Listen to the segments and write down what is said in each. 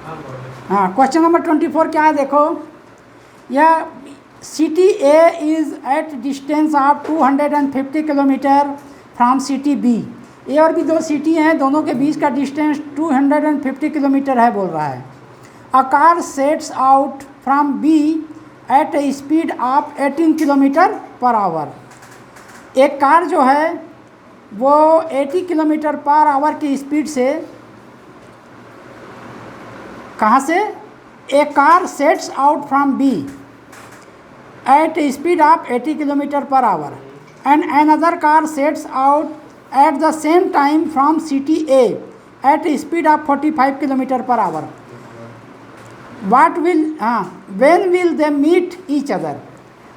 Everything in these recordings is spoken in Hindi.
हाँ, क्वेश्चन नंबर 24 क्या है देखो, यह city A is at distance of 250 kilometre from city B. A और बी दो सिटी हैं, दोनों के बीच का डिस्टेंस 250 किलोमीटर है बोल रहा है। A car sets out from B at a speed of 18 kilometre per hour. एक कार जो है वो 80 किलोमीटर पर आवर की स्पीड से, कहाँ से, a car sets out from B at a speed of 80 kilometre per hour and another car sets out at the same time from city A at a speed of 45 kilometre per hour. What will, when will they meet each other.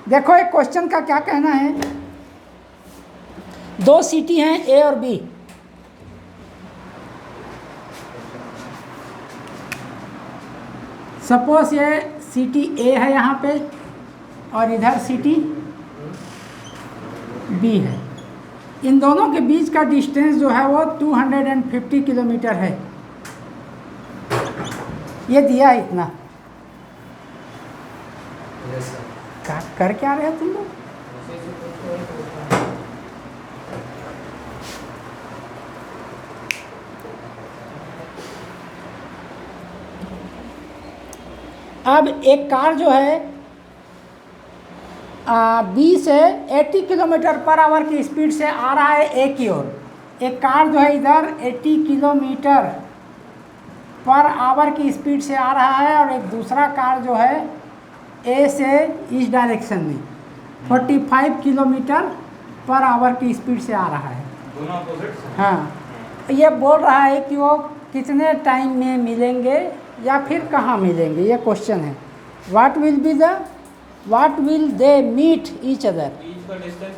देखो एक क्वेश्चन का क्या कहना है, दो सिटी हैं ए और बी, सपोज ये सिटी ए है यहाँ पे और इधर सिटी बी है। इन दोनों के बीच का डिस्टेंस जो है वो 250 किलोमीटर है। ये दिया है इतना। कर क्या रहे हो तुम लोग? अब एक कार जो है बी से 80 किलोमीटर पर आवर की स्पीड से आ रहा है ए की ओर। एक कार जो है इधर 80 किलोमीटर पर आवर की स्पीड से आ रहा है और एक दूसरा कार जो है ए से इस डायरेक्शन में 45 किलोमीटर पर आवर की स्पीड से आ रहा है। दोनों अपोजिट। हाँ, ये बोल रहा है कि वो कितने टाइम में मिलेंगे या फिर कहाँ मिलेंगे, ये क्वेश्चन है। What will they meet each other,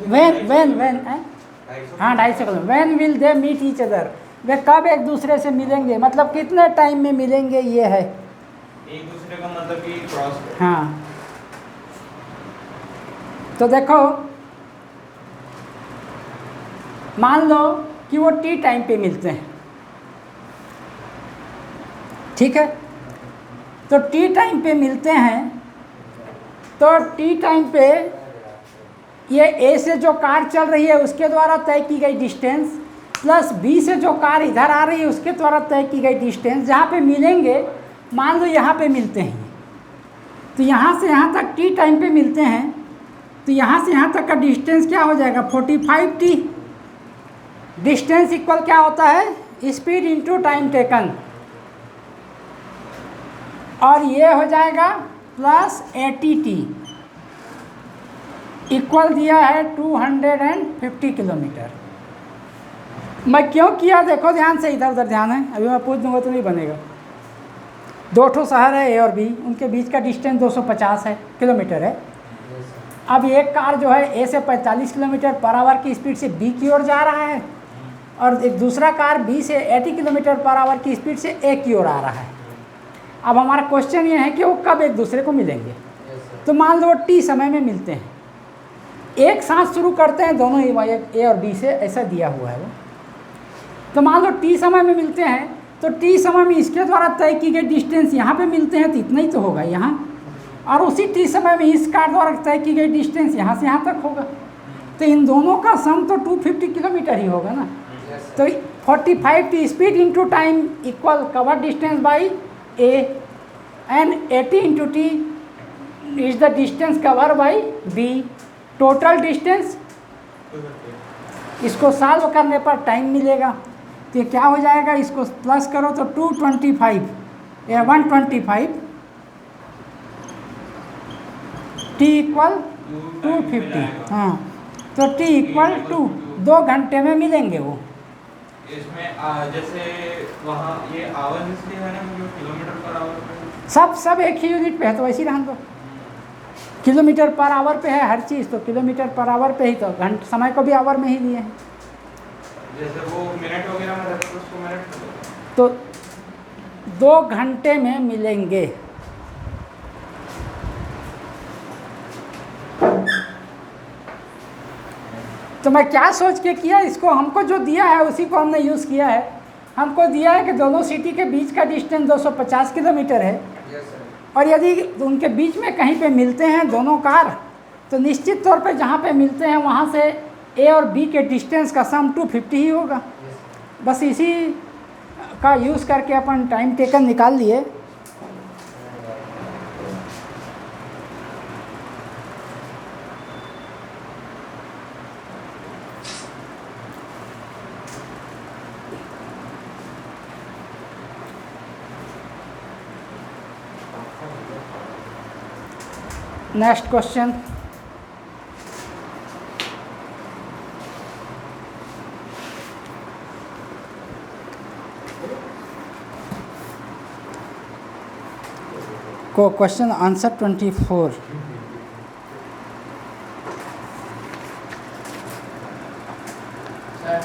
when हाँ 250 kilometre, when will they meet each other, वे कब एक दूसरे से मिलेंगे, मतलब कितने टाइम में मिलेंगे, ये है एक दूसरे का मतलब कि क्रॉस। हाँ, तो देखो मान लो कि वो टी टाइम पे मिलते हैं, ठीक है। तो टी टाइम पे मिलते हैं, तो टी टाइम पे ये ए से जो कार चल रही है उसके द्वारा तय की गई डिस्टेंस प्लस बी से जो कार इधर आ रही है उसके द्वारा तय की गई डिस्टेंस, जहाँ पे मिलेंगे मान लो यहाँ पे मिलते हैं, तो यहाँ से यहाँ तक टी टाइम पे मिलते हैं, तो यहाँ से यहाँ तक का डिस्टेंस क्या हो जाएगा 45 टी। डिस्टेंस इक्वल क्या होता है, स्पीड इंटू टाइम टेकन, और ये हो जाएगा प्लस 80 टी इक्वल दिया है 250 किलोमीटर। मैं क्यों किया देखो ध्यान से, इधर उधर ध्यान है, अभी मैं पूछ दूंगा तो नहीं बनेगा। दो ठो शहर है ए और बी, उनके बीच का डिस्टेंस 250 है किलोमीटर है। अब एक कार जो है ए से 45 किलोमीटर पर आवर की स्पीड से बी की ओर जा रहा है और एक दूसरा कार बी से 80 किलोमीटर पर आवर की स्पीड से ए की ओर आ रहा है। अब हमारा क्वेश्चन ये है कि वो कब एक दूसरे को मिलेंगे। तो मान लो टी समय में मिलते हैं, एक साथ शुरू करते हैं दोनों ही ए और बी से, ऐसा दिया हुआ है वो। तो मान लो टी समय में मिलते हैं, तो टी समय में इसके द्वारा तय की गई डिस्टेंस यहाँ पे मिलते हैं तो इतना ही तो होगा यहाँ, और उसी टी समय में इस कार द्वारा तय की गई डिस्टेंस यहाँ से यहाँ तक होगा। तो इन दोनों का सम तो 250 किलोमीटर ही होगा ना। तो 45 T speed into time equal cover distance by A and 80 into T is the distance cover by B. Total distance, इसको सॉल्व करने पर टाइम मिलेगा, तो ये क्या हो जाएगा, इसको प्लस करो तो 225 या 125 टी इक्वल 250। हाँ, तो टी इक्वल 2 घंटे में मिलेंगे वो। इसमें जैसे वहाँ ये आवर इसलिए है ना, किलोमीटर पर आवर सब एक ही यूनिट पे है, तो वैसे ही रहने दो। किलोमीटर पर आवर पे है हर चीज़, तो किलोमीटर पर आवर पे ही, तो घंटे समय को भी आवर में ही लिए हैं। जैसे वो मिनट वगैरह में रहता है उसको मिनट, तो 2 घंटे में मिलेंगे। तो मैं क्या सोच के किया, इसको हमको जो दिया है उसी को हमने यूज़ किया है। हमको दिया है कि दोनों सिटी के बीच का डिस्टेंस 250 किलोमीटर है, यस सर, और यदि उनके बीच में कहीं पे मिलते हैं दोनों कार, तो निश्चित तौर पे जहाँ पे मिलते हैं वहाँ से ए और बी के डिस्टेंस का सम 250 ही होगा। बस इसी का यूज़ करके अपन टाइम टेकन निकाल लिए। नेक्स्ट क्वेश्चन, को question answer 24। Sir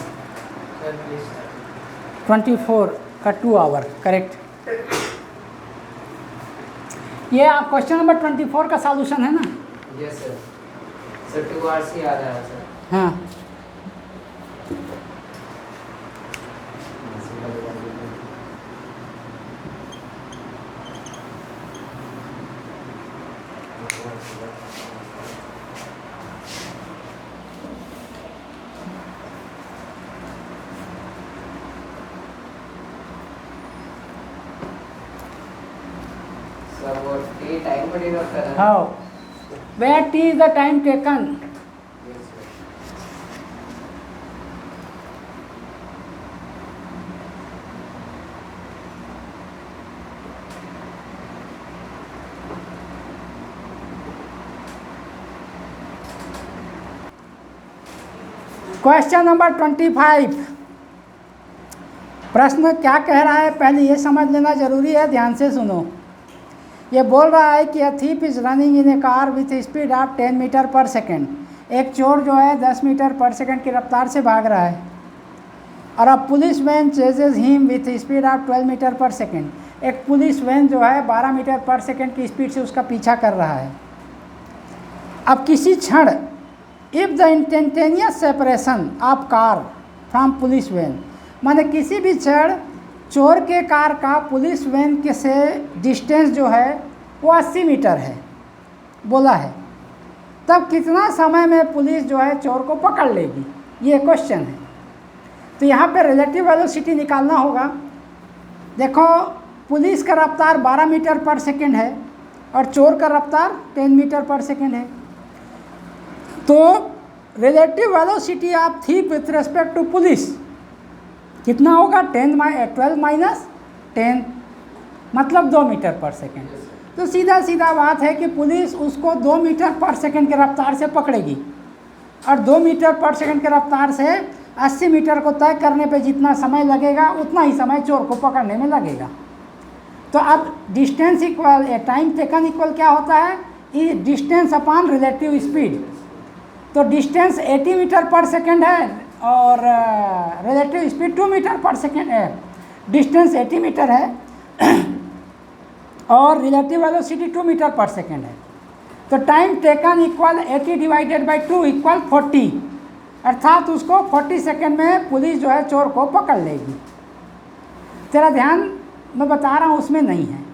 please sir. 24 का 2 आवर करेक्ट। ये आप क्वेश्चन नंबर 24 का सॉल्यूशन है ना? यस सर, सर 2 आवर्स ही आ रहा है सर। हाँ, सर वो टी टाइम पर डिनोट कर रहा है। How where T is the time taken. Yes sir, question number 25, प्रश्न क्या कह रहा है पहले ये समझ लेना जरूरी है, ध्यान से सुनो। ये बोल रहा है कि a thief is running in a car with speed of 10 metre per second. एक चोर जो है 10 मीटर पर सेकेंड की रफ्तार से भाग रहा है, और अब police van chases him with speed of 12 metre per second. एक पुलिस वैन जो है 12 मीटर पर सेकेंड की स्पीड से उसका पीछा कर रहा है। अब किसी क्षण if the instantaneous separation of car from police van, माने किसी भी क्षण चोर के कार का पुलिस वैन के से डिस्टेंस जो है वो 80 मीटर है बोला है, तब कितना समय में पुलिस जो है चोर को पकड़ लेगी, ये क्वेश्चन है। तो यहाँ पे रिलेटिव वेलोसिटी निकालना होगा। देखो पुलिस का रफ्तार 12 मीटर पर सेकेंड है और चोर का रफ्तार 10 मीटर पर सेकेंड है, तो relative velocity of thief with respect to police कितना होगा? 12 माइनस 10 मतलब 2 मीटर पर सेकेंड। तो सीधा सीधा बात है कि पुलिस उसको 2 मीटर पर सेकेंड के रफ्तार से पकड़ेगी, और 2 मीटर पर सेकेंड के रफ्तार से 80 मीटर को तय करने पे जितना समय लगेगा उतना ही समय चोर को पकड़ने में लगेगा। तो अब distance equal time taken equal क्या होता है? ये डिस्टेंस अपॉन रिलेटिव स्पीड। तो डिस्टेंस 80 मीटर पर सेकेंड है और relative speed 2 metre per second है। डिस्टेंस 80 मीटर है और relative velocity 2 metre per second है। तो time taken equal 80 divided by 2 equal 40, अर्थात उसको 40 सेकेंड में पुलिस जो है चोर को पकड़ लेगी। तेरा ध्यान मैं बता रहा हूँ उसमें नहीं है।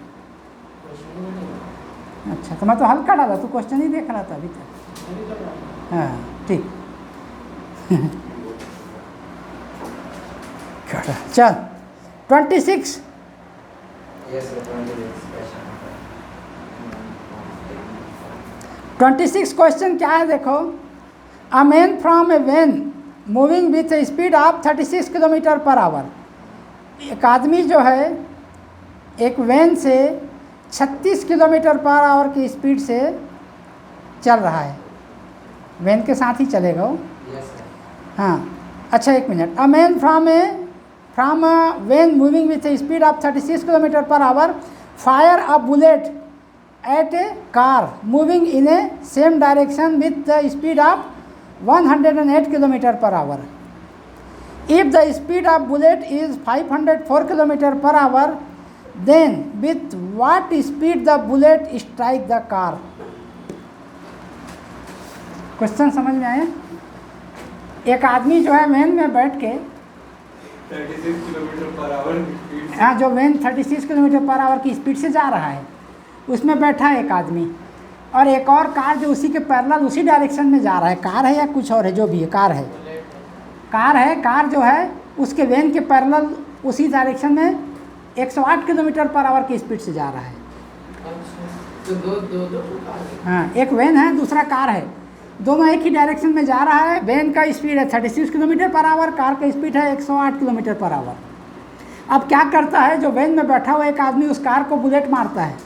अच्छा, तो मैं तो हल्का डाला, तू क्वेश्चन ही देख रहा था अभी तक। हाँ ठीक चल 26। यस सर, 26 क्वेश्चन क्या है देखो। A man from a van moving with a speed of 36 kilometre per hour. एक आदमी जो है एक वैन से 36 किलोमीटर पर आवर की स्पीड से चल रहा है, वैन के साथ ही चलेगा वो। यस सर, हाँ अच्छा एक minute. A man from a van moving with a speed of 36 kilometre per hour fire a bullet at a car moving in a same direction with the speed of 108 kilometre per hour. If the speed of bullet is 504 kilometre per hour, then with what speed the bullet strike the car. Question समझ में आया? एक आदमी जो है वैन में बैठ के 36 किलोमीटर पर आवर स्पीड से। हाँ, जो वैन 36 किलोमीटर पर आवर की स्पीड से जा रहा है, उसमें बैठा है एक आदमी, और एक और कार जो उसी के पैरेलल उसी डायरेक्शन में जा रहा है। कार है या कुछ और है, जो भी है, कार है, कार है। कार जो है उसके वैन के पैरेलल उसी डायरेक्शन में 108 किलोमीटर पर आवर की स्पीड से जा रहा है। तो दो कार है। हाँ, एक वैन है, दूसरा कार है, दोनों एक ही डायरेक्शन में जा रहा है। वैन का स्पीड है 36 किलोमीटर पर आवर, कार का स्पीड है 108 किलोमीटर पर आवर। अब क्या करता है, जो वैन में बैठा हुआ एक आदमी उस कार को बुलेट मारता है,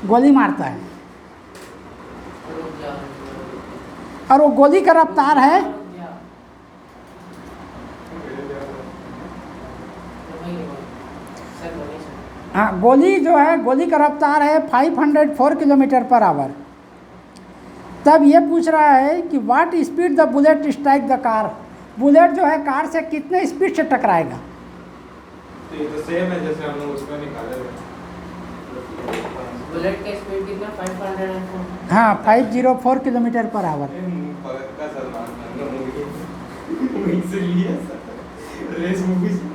गोली मारता है, और वो गोली का रफ्तार है, हाँ, गोली जो है, गोली का रफ्तार है 504 किलोमीटर पर आवर। तब ये पूछ रहा है कि what speed the bullet strike the car, bullet जो है कार से कितने स्पीड से टकराएगा। तो ये तो सेम है जैसे हम लोग उसमें निकाले थे। बुलेट का स्पीड कितना 504? हाँ, 504 किलोमीटर पर आवर। भगत का सलमान खान का मूवी वहीं से लिया सर, रेस मूवी से।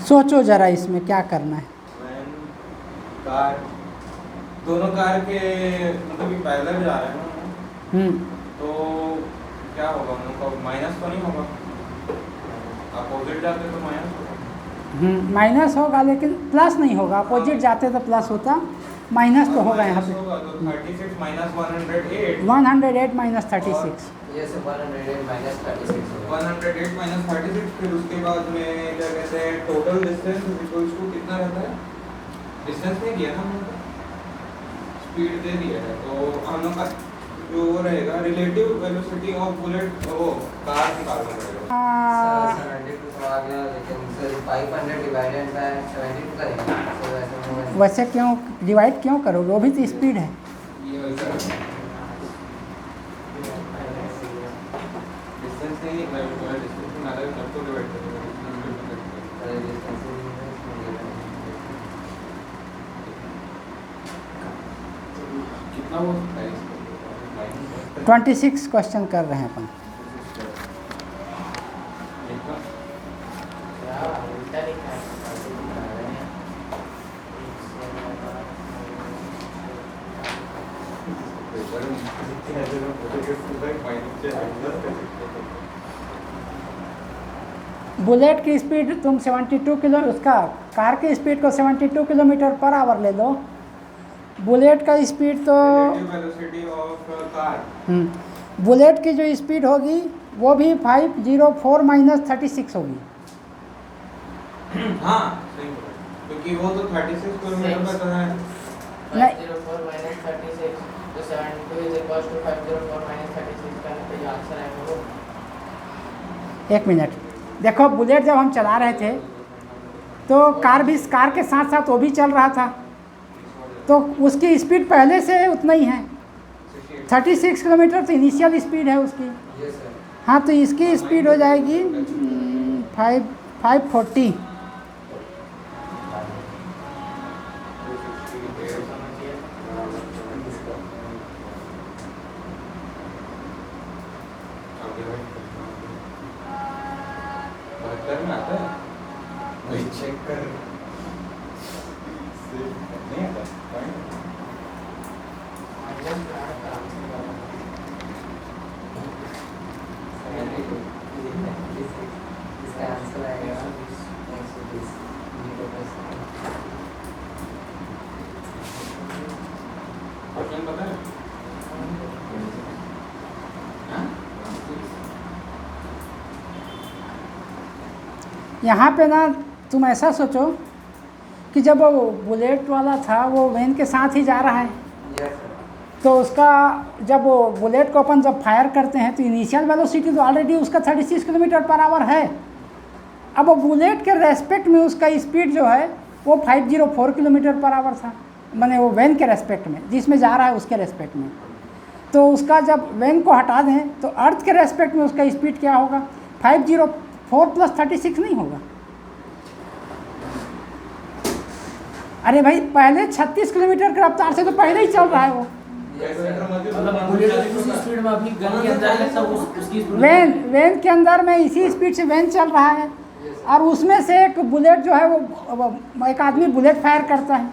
सोचो जरा इसमें क्या करना है। कार, दोनों कार के मतलब कि पैरेलल जा रहे हैं ना, तो क्या होगा उनका, माइनस तो नहीं होगा, अपोजिट जाते तो माइनस होगा। माइनस होगा, लेकिन प्लस नहीं होगा। अपोजिट जाते तो प्लस होता, माइनस तो होगा यहाँ पे। 36 माइनस 108, 108 माइनस 36, ये से 108 माइनस 36 होगा। 108 माइनस 36, फिर उसके बाद में क्या कहते हैं, टोटल डिस्टेंस इक्वल्स टू कितना रहता है, डिस्टेंस नहीं दिया ना हम लोग, स्पीड दे दिया है, तो हम लोग का जो वो रहेगा रिलेटिव वेलोसिटी ऑफ बुलेट, वो कार निकालना पड़ेगा। सर 72 तो आ गया, लेकिन सर 500 डिवाइडेड बाय 72 करेंगे तो वैसे में वैसे क्यों डिवाइड क्यों करोगे, वो भी तो स्पीड है। ये वैसा डिस्टेंस नहीं, मैं डिस्टेंस ना लगे तब तो डिवाइड करेंगे। कितना वो है इसका? 26 क्वेश्चन कर रहे हैं अपन। उल्टा लिखा है। बुलेट की स्पीड तुम 72 किलो, उसका कार की स्पीड को 72 किलोमीटर पर आवर ले लो। बुलेट का स्पीड तो वेलोसिटी ऑफ कार, बुलेट की जो स्पीड होगी वो भी 504 माइनस 36 होगी। हाँ सही बोला, क्योंकि वो तो 36 किलोमीटर पर तो है। 504 minus 36 तो 72 is equals to 504 minus 36 का तो ये आंसर है वो। एक मिनट, देखो बुलेट जब हम चला रहे थे तो कार भी, कार के साथ साथ वो भी चल रहा था, तो उसकी स्पीड पहले से उतना ही है। 36 किलोमीटर तो इनिशियल स्पीड है उसकी। Yes sir. हाँ, तो इसकी स्पीड हो जाएगी 540। में आता है वही चेक कर, नहीं आता इसका आंसर आएगा 120। क्वेश्चन पता है? यहाँ पे ना तुम ऐसा सोचो कि जब वो बुलेट वाला था वो वैन के साथ ही जा रहा है, यस सर। तो उसका जब वो बुलेट को अपन जब फायर करते हैं तो इनिशियल वेलोसिटी तो ऑलरेडी उसका 36 किलोमीटर पर आवर है। अब वो बुलेट के रेस्पेक्ट में उसका स्पीड जो है वो 504 किलोमीटर पर आवर था, माने वो वैन के रेस्पेक्ट में, जिसमें जा रहा है उसके रेस्पेक्ट में। तो उसका जब वेन को हटा दें तो अर्थ के रेस्पेक्ट में उसका स्पीड क्या होगा, 504 + 36 नहीं होगा। अरे भाई पहले 36 किलोमीटर की रफ्तार से तो पहले ही चल रहा है वो। वेन के अंदर में इसी स्पीड से वेन चल रहा है, और उसमें से एक बुलेट जो है वो एक आदमी बुलेट फायर करता है,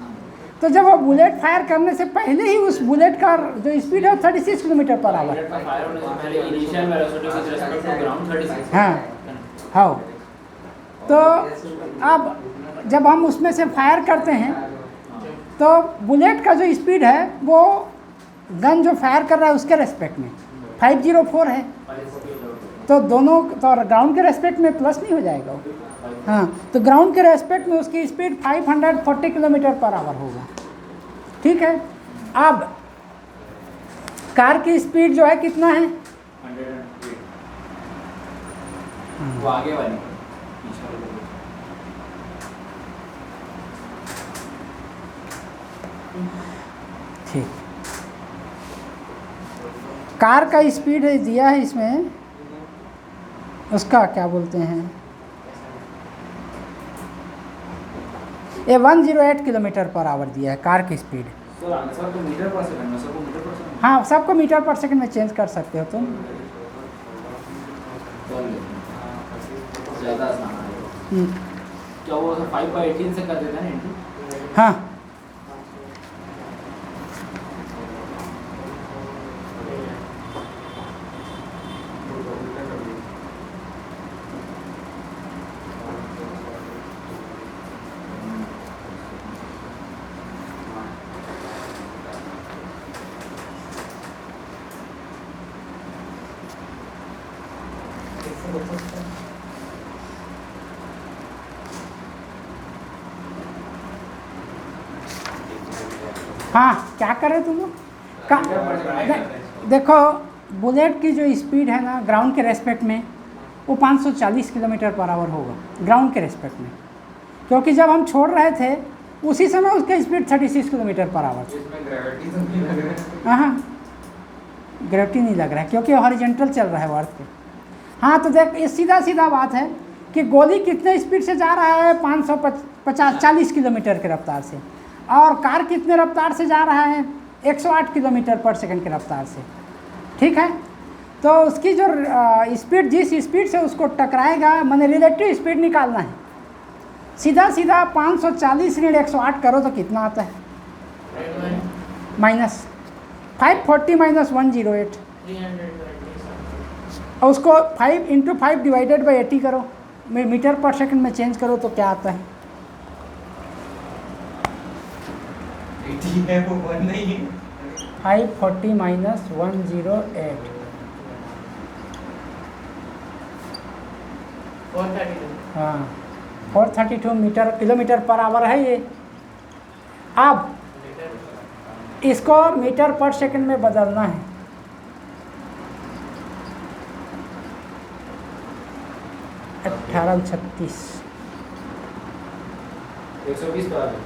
तो जब वो बुलेट फायर करने से पहले ही उस बुलेट का जो स्पीड है 36 किलोमीटर पर आवर। हाँ हाँ, तो अब जब हम उसमें से फायर करते हैं तो बुलेट का जो स्पीड है वो गन जो फायर कर रहा है उसके रेस्पेक्ट में 504 है, तो दोनों तो ग्राउंड के रेस्पेक्ट में प्लस नहीं हो जाएगा वो। हाँ, तो ग्राउंड के रेस्पेक्ट में उसकी स्पीड 540 किलोमीटर पर आवर होगा। ठीक है, अब कार की स्पीड जो है कितना है, 108। वो आगे वाली ठीक, कार का स्पीड दिया है इसमें, उसका क्या बोलते हैं, ये 108 किलोमीटर पर आवर दिया है कार की स्पीड। सर तो मीटर पर सेकंड में, सबको मीटर पर सेकंड। हाँ, सबको मीटर पर सेकंड में चेंज कर सकते हो तुम। ज़्यादा आसान है क्या वो 5/18 से कर देता है ना इंटू। हाँ, हाँ, क्या कर रहे तुम लोग देखो, बुलेट की जो स्पीड है ना ग्राउंड के रेस्पेक्ट में वो 540 किलोमीटर पर आवर होगा ग्राउंड के रेस्पेक्ट में, क्योंकि जब हम छोड़ रहे थे उसी समय उसका स्पीड 36 किलोमीटर पर आवर था। हाँ, ग्रेविटी नहीं लग रहा है क्योंकि हॉरिजॉन्टल चल रहा है वो अर्थ पे। हाँ, तो देख, ये सीधा सीधा बात है कि गोली कितने स्पीड से जा रहा है, 540 किलोमीटर की रफ्तार से, और कार कितने रफ्तार से जा रहा है, 108 किलोमीटर पर सेकंड की रफ्तार से। ठीक है, तो उसकी जो स्पीड, जिस स्पीड से उसको टकराएगा, मैंने रिलेटिव स्पीड निकालना है। सीधा सीधा 540 ऋण 108 करो तो कितना आता है, माइनस 540 माइनस 108, और उसको 5 × 5 डिवाइडेड बाई 80 करो, मीटर पर सेकंड में चेंज करो तो क्या आता है, 80 है वो 1 नहीं है। 540 माइनस 108, 432। हाँ 432 मीटर किलोमीटर पर आवर है ये। अब इसको मीटर पर सेकंड में बदलना है। अठारह 36 120 पर आ गया।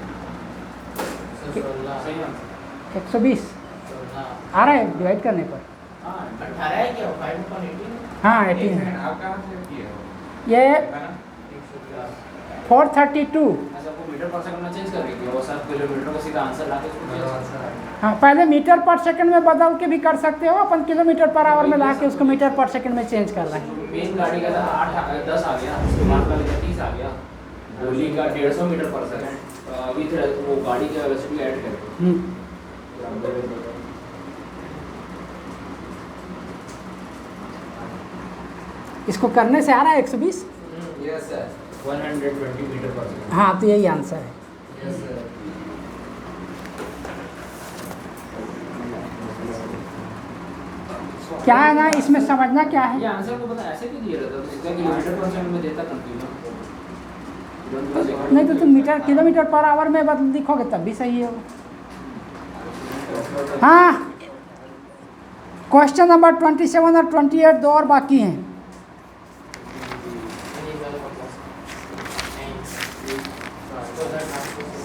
सही आंसर। 120 आ रहा है डिवाइड करने पर। हाँ 18 है क्या, 5/18? हाँ 18 है। आप कहाँ से किए हो? ये देखा ना? 432। ऐसा को मीटर पर सेकंड में चेंज कर रही है वो सब किलोमीटर का सीधा आंसर लाके उसको चेंज कर। हाँ, पहले मीटर पर सेकंड में बदल के भी कर सकते हो, अपन किलोमीटर पर आवर में ला के उसको मीटर पर सेकंड में चेंज कर रहे हैं। मेन गाड़ी का 10 आ गया, उसके बाद वाले का 30 आ गया, गोली का 150 मीटर पर सेकंड, अभी वो गाड़ी की वेलोसिटी ऐड करके इसको करने से आ रहा है 120। यस सर 120 मीटर पर सेकंड। हाँ, तो यही आंसर है। Yes sir. क्या है ना, इसमें समझना क्या है, ये आंसर को पता ऐसे क्यों दिया रहता है, तो इसका किलोमीटर पर सेकंड में देता कंफ्यूजन। नहीं तो तुम मीटर किलोमीटर पर आवर में बदल लिखोगे तब भी सही है वो। हाँ, क्वेश्चन नंबर 27 और 28 दो और बाकी हैं।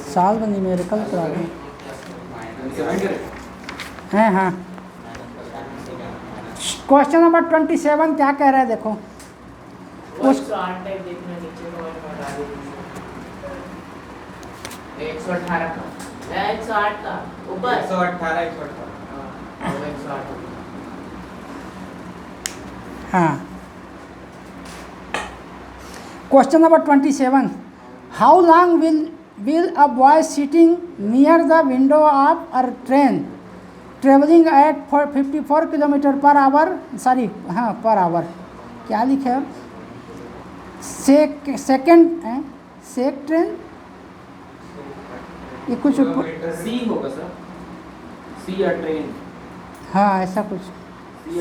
साल बनी मेरे कल करा दें हैं। हाँ, क्वेश्चन नंबर 27 क्या कह रहा है देखो। वो 108 टाइप देखना नीचे को मैंने हटा दिया 118 का 108 का ऊपर 118 हाँ 108 हाँ, question number 27, how long will a boy sitting near the window of a train traveling at 54 kilometre per our, sorry हाँ पर आवर, क्या लिखे है सेकेंड ट्रेन, ये कुछ सी होगा सर, सी अ ट्रेन, हाँ ऐसा कुछ,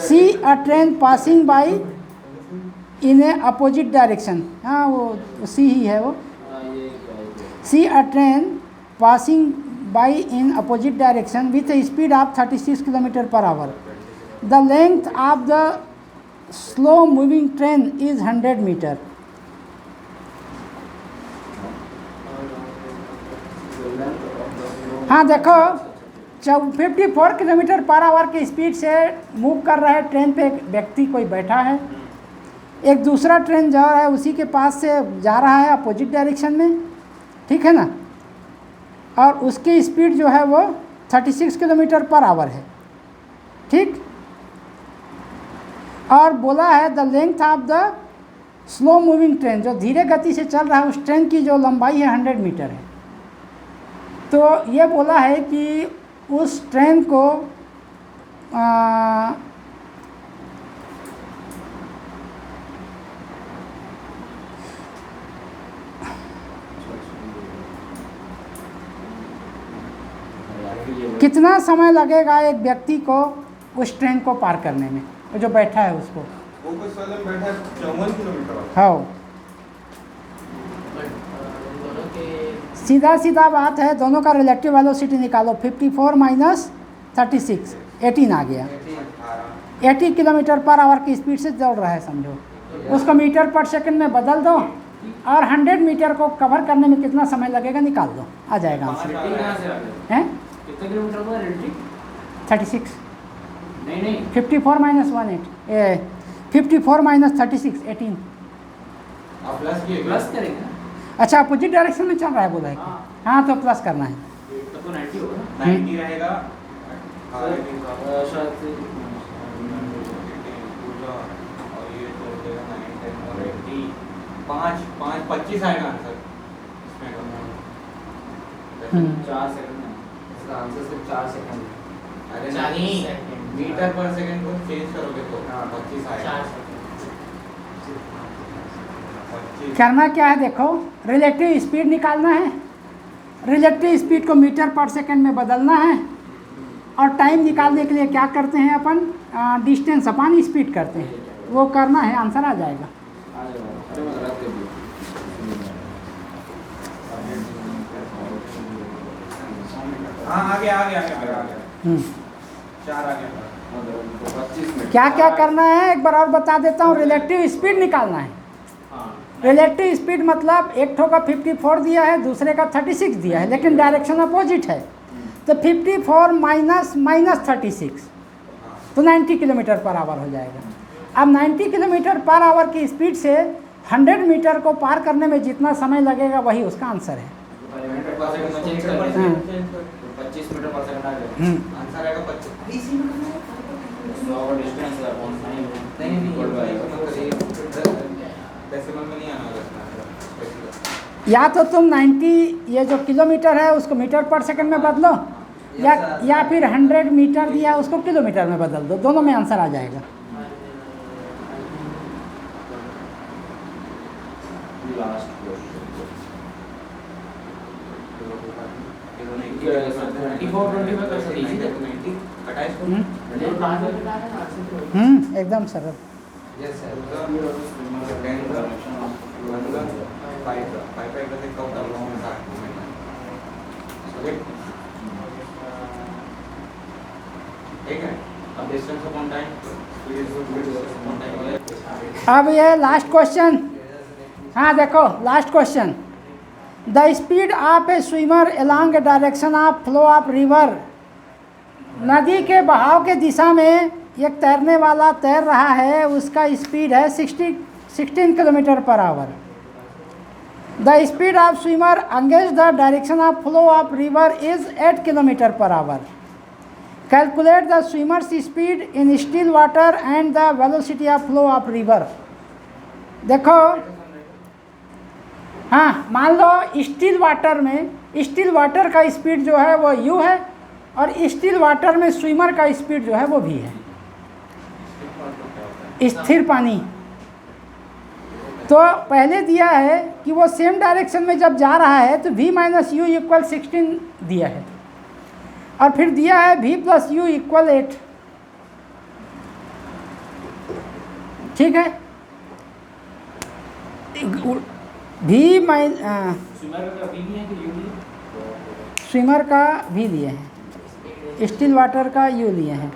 see a train passing by in a opposite direction, हाँ वो सी ही है वो, see a train passing by in opposite direction with a speed of 36 km per hour. The length of the slow moving train is 100 meter. हाँ देखो 54 किलोमीटर पर आवर की स्पीड से मूव कर रहा है ट्रेन पे, एक व्यक्ति कोई बैठा है, एक दूसरा ट्रेन जा रहा है उसी के पास से जा रहा है अपोजिट डायरेक्शन में, ठीक है ना, और उसकी स्पीड जो है वो 36 किलोमीटर पर आवर है, ठीक। और बोला है the length of the slow moving train, जो धीरे गति से चल रहा है उस ट्रेन की जो लंबाई है 100 मीटर है। तो ये बोला है कि उस ट्रेन को कितना समय लगेगा एक व्यक्ति को उस ट्रेन को पार करने में, वो जो बैठा है उसको, वो कुछ साल में बैठा है 54 किलोमीटर। हाँ दोनों के सीधा सीधा बात है, दोनों का रिलेटिव वेलोसिटी निकालो, 54 माइनस 36 18 आ गया, 80 किलोमीटर पर आवर की स्पीड से दौड़ रहा है समझो, उसको मीटर पर सेकंड में बदल दो और 100 मीटर को कवर करने में कितना समय लगेगा निकाल दो, आ जाएगा आंसर। हैं कितने किलोमीटर हुआ रेल्वे? 36, नहीं 54 माइनस 54 माइनस 36 18। आप प्लस किए प्लस करेंगे ना, अच्छा अपोजिट डायरेक्शन में चल रहा है बोला है कि? हाँ तो प्लस करना है, तब तो 90 होगा ना 90 रहेगा। शायद से और ये तो हो जाएगा 9 10 और 80 5 25 आएगा आंसर इसमें। 4 सेकंड में इसका आंसर सिर्फ 4 सेकंड है। अरे चालीस नहीं, सेकंड। मीटर पर सेकंड को चेंज करोगे तो 25 आएगा। 4 25 करना क्या है देखो, रिलेटिव स्पीड निकालना है, रिलेटिव स्पीड को मीटर पर सेकंड में बदलना है, और टाइम निकालने के लिए क्या करते हैं अपन, डिस्टेंस अपन स्पीड करते हैं, वो करना है, आंसर आ जाएगा। अरे मैं गलत कर दिया। हाँ आ गया मेरा आ गया 4 आ गया। 25 मिनट क्या क्या करना है एक बार और बता देता हूँ, रिलेटिव स्पीड निकालना है। रिलेटिव स्पीड मतलब एक ठो का 54 दिया है, दूसरे का 36 दिया है, लेकिन डायरेक्शन अपोजिट है, तो 54 माइनस 36 तो 90 किलोमीटर पर आवर हो जाएगा। अब 90 किलोमीटर पर आवर की स्पीड से 100 मीटर को पार करने में जितना समय लगेगा वही उसका आंसर है। मीटर पर सेकंड में चेंज कर हाँ। देंगे, 25 मीटर पर सेकंड आ गया। आंसर आएगा 25। तो और डिस्टेंस है कौन सा नहीं डेसिमल में नहीं आना होगा। या तो तुम 90 ये जो किलोमीटर है उसको मीटर पर सेकंड में बदलो, या फिर 100 मीटर दिया उसको किलोमीटर में बदल दो, दोनों में आंसर आ जाएगा। लास्ट एकदम सरल। ठीक है, अब distance upon time, speed is upon time. अब ये लास्ट क्वेश्चन, हाँ देखो last question, the speed of A swimmer along A direction of flow of river, नदी के बहाव के दिशा में एक तैरने वाला तैर रहा है, उसका स्पीड है 16 kilometre per our. The speed of swimmer against the direction of flow of river is 8 kilometre per our. Calculate the swimmers speed in still water and the velocity of flow of river. देखो, हाँ, मान लो स्टिल वाटर में, स्टिल वाटर का स्पीड जो है वो u है और स्टिल वाटर में स्विमर का स्पीड जो है वो v है, स्थिर पानी। तो पहले दिया है कि वो सेम डायरेक्शन में जब जा रहा है तो v माइनस यू इक्वल 16 दिया है, और फिर दिया है v प्लस यू इक्वल 8। ठीक है, v माइन स्विमर का v भी है कि u भी है? स्विमर का v लिए हैं, स्टिल वाटर का u लिए हैं।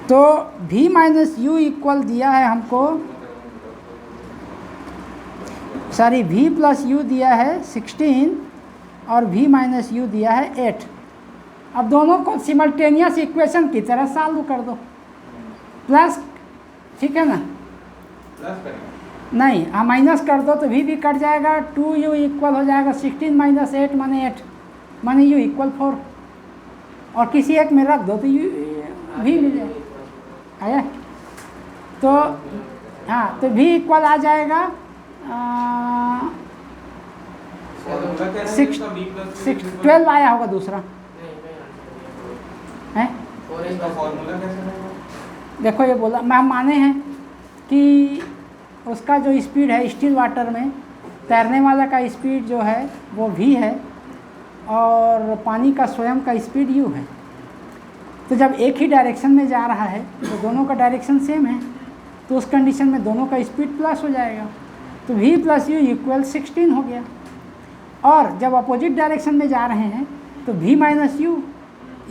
तो v माइनस यू इक्वल दिया है हमको, सॉरी v प्लस यू दिया है 16 और v माइनस यू दिया है 8। अब दोनों को सिमल्टेनियस इक्वेशन की तरह सॉल्व कर दो, प्लस, ठीक है ना, प्लस करेंगे, नहीं हाँ माइनस कर दो तो v भी कट जाएगा, 2u इक्वल हो जाएगा 16 माइनस 8 माने 8 माने u इक्वल 4, और किसी एक में रख दो तो u v मिल जाएगा। आया? तो हाँ, तो v इक्वल आ जाएगा फॉर्मूला क्या है इसका? v प्लस 12 आया होगा दूसरा है। इसका फॉर्मूला कैसे रहेगा? देखो ये बोला, मैं माने हैं कि उसका जो स्पीड है स्टिल वाटर में, तैरने वाला का स्पीड जो है वो v है और पानी का स्वयं का स्पीड u है। तो जब एक ही डायरेक्शन में जा रहा है तो दोनों का डायरेक्शन सेम है, तो उस कंडीशन में दोनों का स्पीड प्लस हो जाएगा, तो v प्लस यू इक्वल 16 हो गया। और जब अपोजिट डायरेक्शन में जा रहे हैं तो v माइनस यू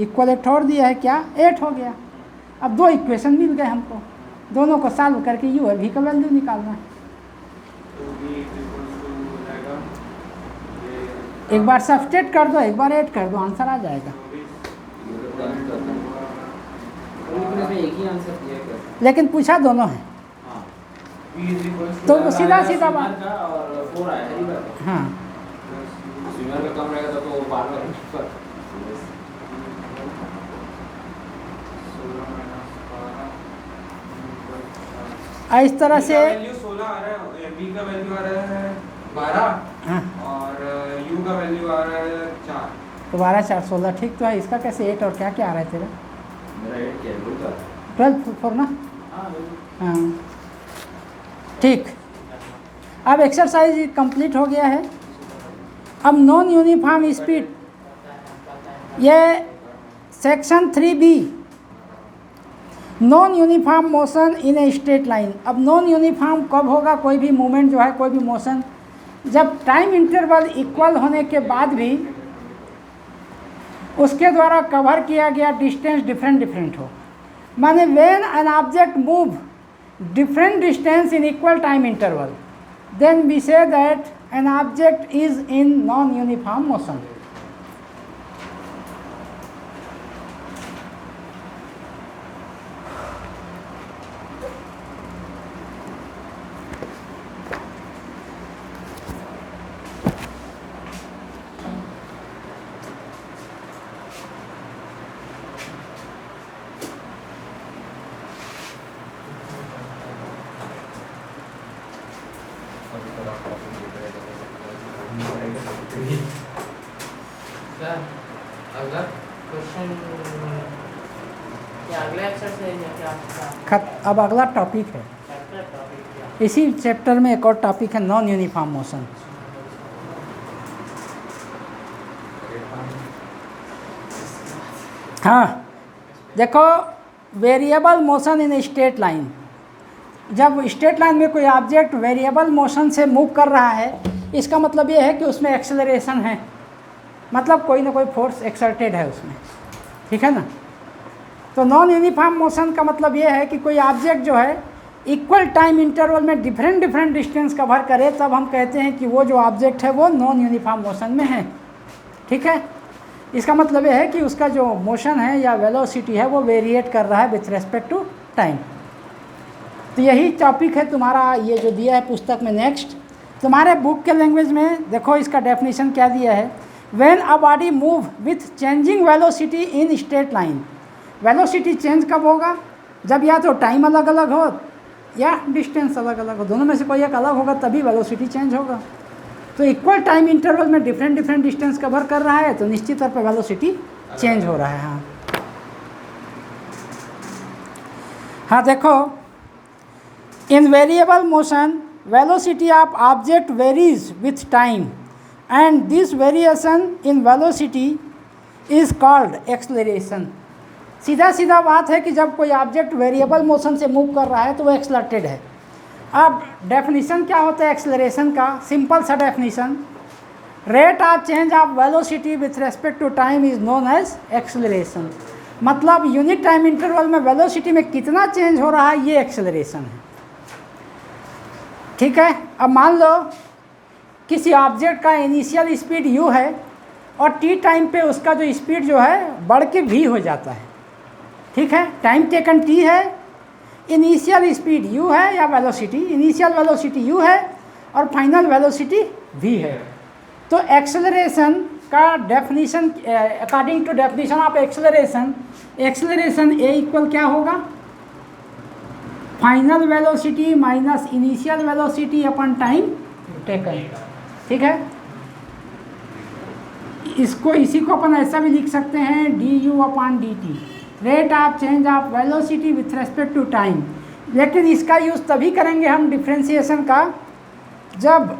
इक्वल 8 और दिया है, क्या 8 हो गया। अब दो इक्वेशन मिल गए हमको, दोनों को सॉल्व करके u और v का वैल्यू निकालना है। तो v हो जाएगा, एक बार सब्स्टिट्यूट कर दो, एक बार ऐड कर दो, आंसर आ जाएगा। एक ही आंसर दिया क्या? लेकिन पूछा दोनों है, हाँ, तो सीधा सीधा बात। स्विमर का और 4 आया है रिवर का। हाँ, स्विमर का कम रहेगा तो बार बार इस तरह से वैल्यू 16 आ रहा है, v का वैल्यू आ रहा है 12 हाँ, और u का वैल्यू आ रहा है 4। तो 12 4 16 ठीक तो है। इसका कैसे 8 और क्या क्या आ रहा है तेरा? मेरा 8 क्या है बोलता? 12 4 ना। हाँ बिल्कुल। हाँ ठीक, अब एक्सरसाइज कंप्लीट हो गया है। अब नॉन यूनिफॉर्म स्पीड, ये section 3B, non uniform motion in a straight line. अब नॉन यूनिफॉर्म कब होगा? कोई भी मूवमेंट जो है, कोई भी मोशन, जब टाइम इंटरवल इक्वल होने के बाद भी उसके द्वारा कवर किया गया डिस्टेंस डिफरेंट डिफरेंट हो। माने when an object move different distance in equal time interval, then we say that an object is in non uniform motion. Sir अगला क्वेश्चन क्या अगला एक्सरसाइज है क्या आपका? अब अगला टॉपिक है, चैप्टर टॉपिक क्या? इसी चैप्टर में एक और टॉपिक है नॉन यूनिफॉर्म मोशन। हाँ देखो, variable motion in straight line, जब स्ट्रेट लाइन में कोई ऑब्जेक्ट वेरिएबल मोशन से मूव कर रहा है, इसका मतलब ये है कि उसमें एक्सेलरेशन है, मतलब कोई ना कोई फोर्स एक्सर्टेड है उसमें, ठीक है ना। तो नॉन यूनिफॉर्म मोशन का मतलब ये है कि कोई ऑब्जेक्ट जो है इक्वल टाइम इंटरवल में डिफरेंट डिफरेंट डिस्टेंस कवर करे, तब हम कहते हैं कि वो जो ऑब्जेक्ट है वो नॉन यूनिफॉर्म मोशन में है, ठीक है। इसका मतलब ये है कि उसका जो मोशन है या वेलोसिटी है वो वेरिएट कर रहा है विथ रेस्पेक्ट टू टाइम। तो यही टॉपिक है तुम्हारा ये जो दिया है पुस्तक में। नेक्स्ट तुम्हारे बुक के लैंग्वेज में देखो इसका डेफिनेशन क्या दिया है। When a body move with changing velocity in straight line. Velocity change कब होगा? जब या तो टाइम अलग अलग हो या डिस्टेंस अलग अलग हो, दोनों में से कोई एक अलग होगा तभी वेलोसिटी चेंज होगा। तो इक्वल टाइम इंटरवल में डिफरेंट डिफरेंट डिस्टेंस कवर कर रहा है तो निश्चित तौर पर वेलोसिटी चेंज हो रहा है। हाँ देखो, in variable motion velocity of object varies with time and this variation in velocity is called acceleration। सीधा सीधा बात है कि जब कोई ऑब्जेक्ट वेरिएबल मोशन से मूव कर रहा है तो वो एक्सलरेटेड है। अब डेफिनेशन क्या होता है एक्सलरेशन का? सिंपल सा definition, rate of change of velocity with respect to time is known as acceleration. मतलब यूनिट टाइम इंटरवल में वेलोसिटी में कितना चेंज हो रहा है ये एक्सलरेशन है। ठीक है, अब मान लो किसी ऑब्जेक्ट का इनिशियल स्पीड u है और t टाइम पे उसका जो स्पीड जो है बढ़ के v हो जाता है। ठीक है, टाइम टेकन t है, इनिशियल स्पीड u है या वेलोसिटी, इनिशियल वेलोसिटी u है और फाइनल वेलोसिटी v है। तो एक्सेलरेशन का definition according to definition of acceleration, acceleration a equal क्या होगा? Final velocity minus initial velocity upon time taken. ठीक है, इसी को अपन ऐसा भी लिख सकते हैं du/dt, rate of change of velocity with respect to time. लेकिन इसका यूज़ तभी करेंगे हम डिफ्रेंसिएशन का जब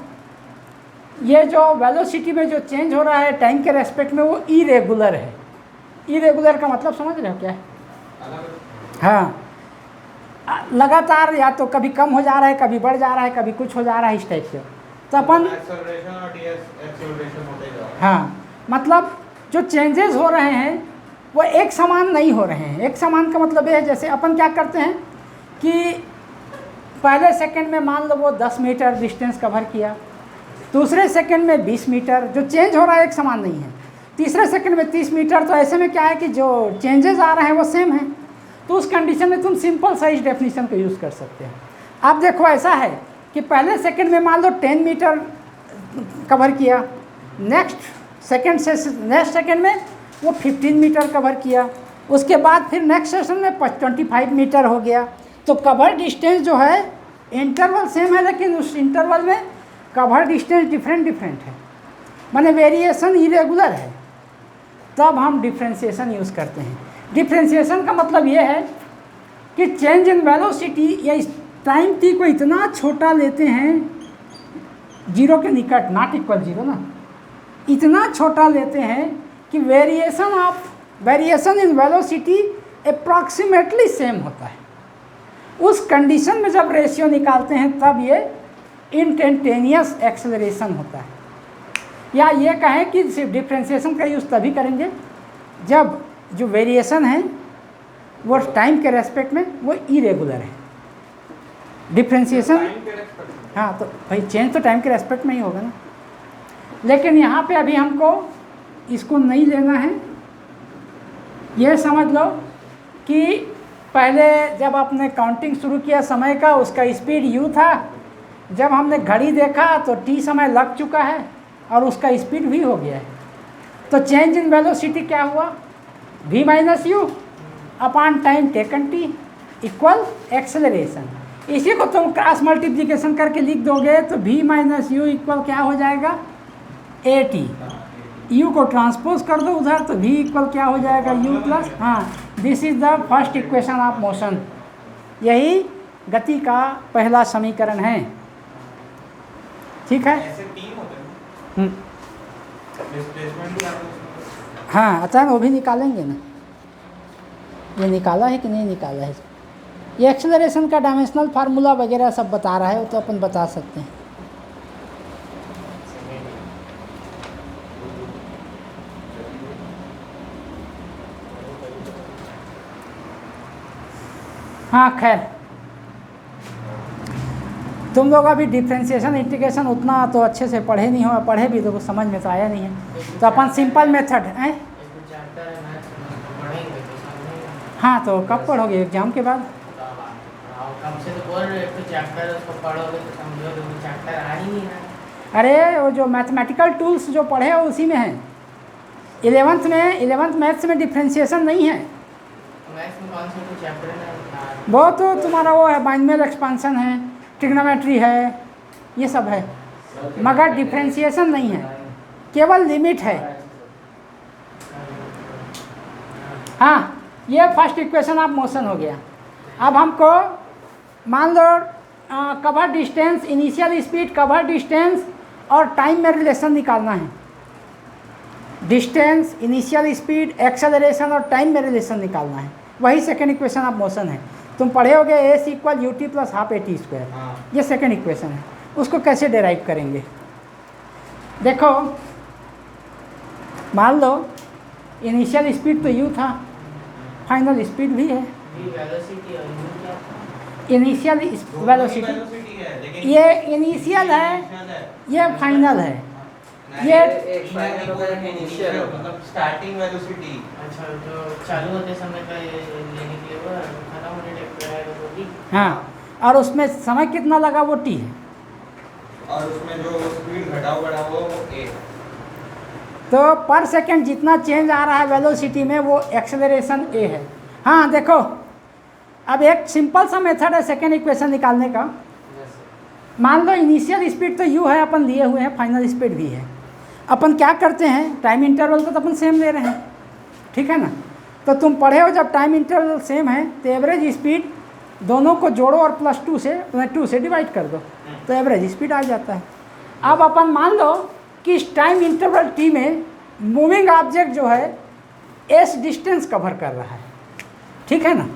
ये जो वेलोसिटी में जो चेंज हो रहा है टाइम के रेस्पेक्ट में वो इरेगुलर है। इरेगुलर का मतलब समझ रहे हो क्या है? हाँ, लगातार या तो कभी कम हो जा रहा है, कभी बढ़ जा रहा है, कभी कुछ हो जा रहा है, इस टाइप से। तो अपन एक्सेलरेशन और डिएक्सेलरेशन होते जा रहा है। हाँ, मतलब जो चेंजेस हो रहे हैं वो एक समान नहीं हो रहे हैं। एक समान का मतलब ये है जैसे अपन क्या करते हैं कि पहले सेकंड में मान लो वो 10 मीटर डिस्टेंस कवर किया, दूसरे सेकंड में 20 मीटर, जो चेंज हो रहा है एक समान नहीं है। तीसरे सेकंड में 30 मीटर। तो ऐसे में क्या है कि जो चेंजेस आ रहे हैं वो सेम है। तो उस कंडीशन में तुम सिंपल सा इस डेफिनेशन को यूज़ कर सकते हैं। अब देखो ऐसा है कि पहले सेकंड में मान लो 10 मीटर कवर किया, नेक्स्ट सेकंड में वो 15 मीटर कवर किया, उसके बाद फिर नेक्स्ट सेशन में 25 मीटर हो गया। तो कवर डिस्टेंस जो है इंटरवल सेम है लेकिन उस इंटरवल में कवर डिस्टेंस डिफरेंट है, माने वेरिएशन इरेगुलर है। तब हम डिफ्रेंसिएशन यूज़ करते हैं। डिफ्रेंसिएशन का मतलब ये है कि चेंज इन वेलोसिटी या टाइम t को इतना छोटा लेते हैं, जीरो के निकट, नॉट इक्वल जीरो ना, इतना छोटा लेते हैं कि variation in velocity approximately same होता है। उस कंडीशन में जब रेशियो निकालते हैं तब ये इंस्टेंटेनियस एक्सेलरेशन होता है। या ये कहें कि सिर्फ डिफ्रेंसिएशन का यूज़ तभी करेंगे जब जो वेरिएशन है वो टाइम के रेस्पेक्ट में वो इरेगुलर है। डिफ्रेंसिएशन, हाँ, तो भाई चेंज तो टाइम के रेस्पेक्ट में ही होगा ना। लेकिन यहाँ पे अभी हमको इसको नहीं लेना है। ये समझ लो कि पहले जब आपने काउंटिंग शुरू किया समय का, उसका स्पीड u था। जब हमने घड़ी देखा तो t समय लग चुका है और उसका स्पीड v हो गया है। तो चेंज इन वेलोसिटी क्या हुआ? v minus you upon time taken t equal acceleration. इसी को तुम क्रॉस मल्टीप्लिकेशन करके लिख दोगे तो v माइनस यू इक्वल क्या हो जाएगा? at। u को ट्रांसपोज कर दो उधर तो v इक्वल क्या हो जाएगा? u प्लस, हाँ, this is the first equation of motion. यही गति का पहला समीकरण है। ठीक है, ऐसे 3 होते हैं डिस्प्लेसमेंट भी आप हाँ, अतः वो भी निकालेंगे ना। ये निकाला है कि नहीं निकाला है? ये एक्सेलरेशन का डायमेंशनल फार्मूला वगैरह सब बता रहा है, वो तो अपन बता सकते हैं। हाँ, खैर तुम लोग अभी डिफ्रेंसिएशन इंटीग्रेशन उतना तो अच्छे से पढ़े नहीं हो, पढ़े भी तो समझ में तो आया नहीं है। तो अपन सिंपल मेथड है। हाँ, तो कब पढ़ोगे एग्जाम के बाद? कम से तो बोल रहे एक तो चैप्टर उसको पढ़ोगे तो समझोगे, वो चैप्टर आ ही नहीं रहा। अरे वो जो मैथमेटिकल टूल्स जो पढ़े हो उसी में है। 11th मैथ्स में डिफ्रेंशिएशन नहीं है। मैथ्स में कौन से चैप्टर है? वो तो तुम्हारा वो है, बाइनोमियल एक्सपांशन है, ट्रिग्नोमेट्री है, ये सब है, मगर डिफ्रेंशिएशन नहीं है, केवल लिमिट है। हाँ, ये फर्स्ट इक्वेशन ऑफ मोशन हो गया। अब हमको मान लो cover distance, initial speed, cover distance और टाइम में रिलेशन निकालना है। डिस्टेंस, इनिशियल स्पीड, एक्सेलरेशन और टाइम में रिलेशन निकालना है। वही सेकेंड इक्वेशन ऑफ मोशन है। तुम पढ़े होगे S equal U T plus half A T square, ये सेकेंड इक्वेशन है। उसको कैसे डेराइव करेंगे? देखो, मान लो इनिशियल स्पीड तो यू था, फाइनल स्पीड भी है। वेलोसिटी और यू क्या? इनिशियल वेलोसिटी, ये इनिशियल है, ये फाइनल है। ये मतलब स्टार्टिंग वेलोसिटी। अच्छा, जो चालू होते समय का ये लेने के लिए वो खत्म होने तक है वो टी। हाँ, और उसमें समय कितना लगा वो टी है। और उसमें जो स्पीड घटाव बढ़ा वो ए। तो पर सेकंड जितना चेंज आ रहा है वेलोसिटी में वो एक्सेलरेशन ए है। हाँ देखो, अब एक सिंपल सा मेथड है सेकेंड इक्वेशन निकालने का। मान लो इनिशियल स्पीड तो यू है, अपन लिए हुए हैं, फाइनल स्पीड भी है। अपन क्या करते हैं, टाइम इंटरवल को तो अपन सेम ले रहे हैं, ठीक है ना। तो तुम पढ़े हो जब टाइम इंटरवल सेम है तो एवरेज स्पीड दोनों को जोड़ो और +2 से डिवाइड कर दो तो एवरेज स्पीड आ जाता है। अब अपन मान लो कि इस टाइम इंटरवल टी में मूविंग ऑब्जेक्ट जो है एस डिस्टेंस कवर कर रहा है, ठीक है ना।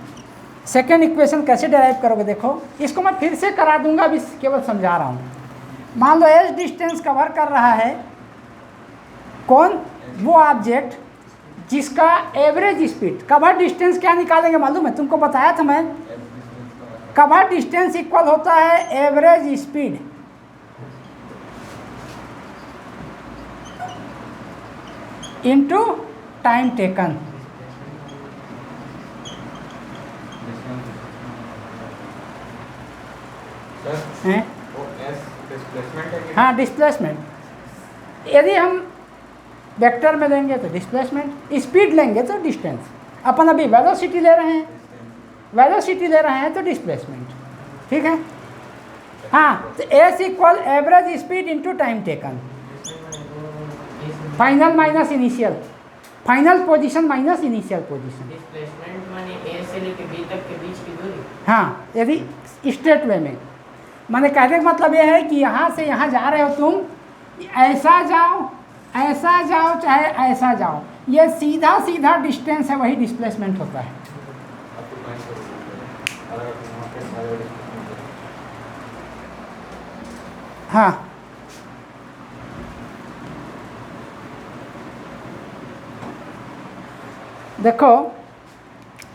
सेकेंड इक्वेशन कैसे डेराइव करोगे? देखो, इसको मैं फिर से करा दूंगा, अभी केवल समझा रहा हूँ। मान लो एस डिस्टेंस कवर कर रहा है कौन? वो ऑब्जेक्ट जिसका एवरेज स्पीड, कवर डिस्टेंस क्या निकालेंगे मालूम है? तुमको बताया था मैं, कवर डिस्टेंस इक्वल होता है average speed into time taken. हैं? वो एस डिस्प्लेसमेंट है कि हाँ, डिस्प्लेसमेंट। यदि हम वेक्टर में लेंगे तो डिस्प्लेसमेंट, स्पीड लेंगे तो डिस्टेंस। अपन अभी वेलोसिटी ले रहे हैं तो डिस्प्लेसमेंट, ठीक है। हाँ, तो S equal average speed into time taken, final minus initial, final position minus initial position. Displacement माने ए से लेके बी तक के बीच की दूरी। हाँ, यदि स्ट्रेट वे में, मैंने कहने का मतलब ये है कि यहाँ से यहाँ जा रहे हो तुम, ऐसा जाओ चाहे ऐसा जाओ, ये सीधा सीधा डिस्टेंस है, वही डिस्प्लेसमेंट होता है। हाँ, देखो,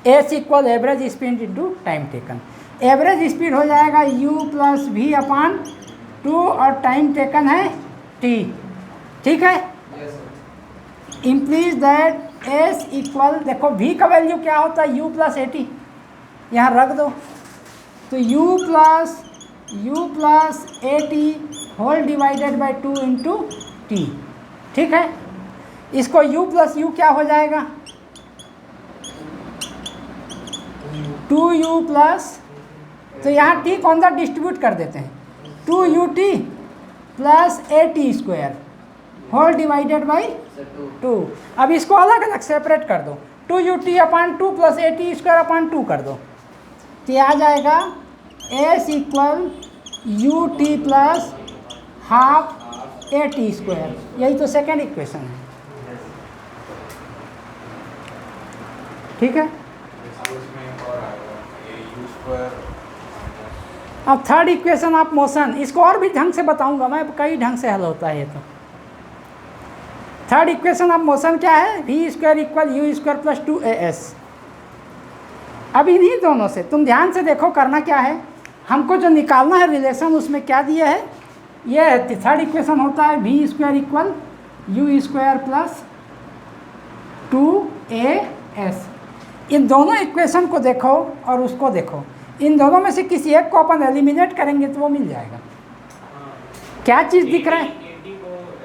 S equal average speed into time taken. Average speed हो जाएगा u प्लस वी अपान 2 और टाइम टेकन है t, ठीक है। इम्प्लीज दैट एस इक्वल, देखो v का वैल्यू क्या होता है, u प्लस ए टी, यहाँ रख दो तो u plus A T whole divided by 2 into T, ठीक है। इसको u प्लस u क्या हो जाएगा, 2u प्लस, तो यहाँ t कौन सा डिस्ट्रीब्यूट कर देते हैं, 2ut plus A T square whole divided by 2। अब इसको अलग अलग सेपरेट कर दो, 2ut upon 2 plus A T square upon 2 कर दो तो ये आ जाएगा S equal U T plus half A T square. यही तो सेकेंड इक्वेशन है, ठीक है। अब थर्ड इक्वेशन ऑफ मोशन, इसको और भी ढंग से बताऊंगा मैं, कई ढंग से हल होता है ये तो। थर्ड इक्वेशन ऑफ मोशन क्या है, V square equal U square plus 2as। अब इन्हीं दोनों से तुम ध्यान से देखो करना क्या है, हमको जो निकालना है रिलेशन, उसमें क्या दिया है, ये थर्ड इक्वेशन होता है V square equal U square plus 2as। इन दोनों इक्वेशन को देखो और उसको देखो, इन दोनों में से किसी एक को अपन एलिमिनेट करेंगे तो वो मिल जाएगा। क्या चीज़ दिख रहा है?